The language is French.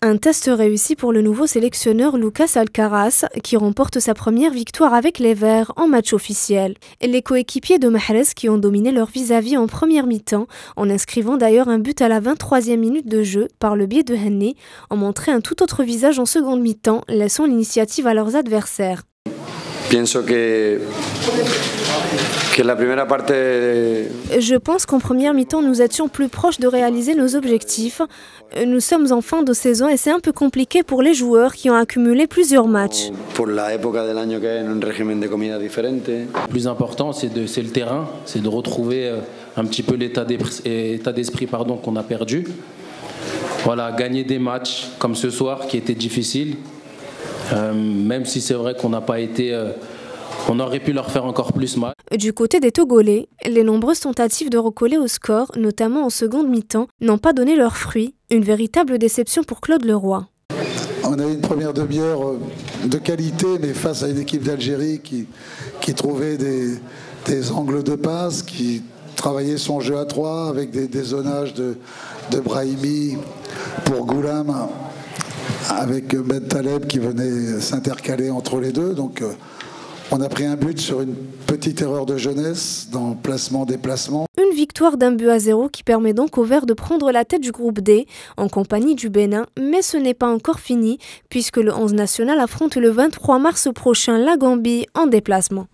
Un test réussi pour le nouveau sélectionneur Lucas Alcaraz, qui remporte sa première victoire avec les Verts en match officiel. Et les coéquipiers de Mahrez qui ont dominé leur vis-à-vis en première mi-temps, en inscrivant d'ailleurs un but à la 23e minute de jeu par le biais de Henné, ont montré un tout autre visage en seconde mi-temps, laissant l'initiative à leurs adversaires. Je pense qu'en première mi-temps, nous étions plus proches de réaliser nos objectifs. Nous sommes en fin de saison et c'est un peu compliqué pour les joueurs qui ont accumulé plusieurs matchs. Le plus important, c'est le terrain, c'est de retrouver un petit peu l'état d'esprit qu'on a perdu. Voilà, gagner des matchs comme ce soir qui étaient difficiles, même si c'est vrai qu'on n'a pas été... On aurait pu leur faire encore plus mal. Du côté des Togolais, les nombreuses tentatives de recoller au score, notamment en seconde mi-temps, n'ont pas donné leurs fruits. Une véritable déception pour Claude Leroy. On a eu une première demi-heure de qualité, mais face à une équipe d'Algérie qui trouvait des angles de passe, qui travaillait son jeu à 3 avec des zonages de Brahimi pour Goulam, avec Ben Taleb qui venait s'intercaler entre les deux. Donc, on a pris un but sur une petite erreur de jeunesse dans placement-déplacement. Une victoire d'1-0 qui permet donc aux Verts de prendre la tête du groupe D en compagnie du Bénin. Mais ce n'est pas encore fini puisque le 11 national affronte le 23 mars prochain la Gambie en déplacement.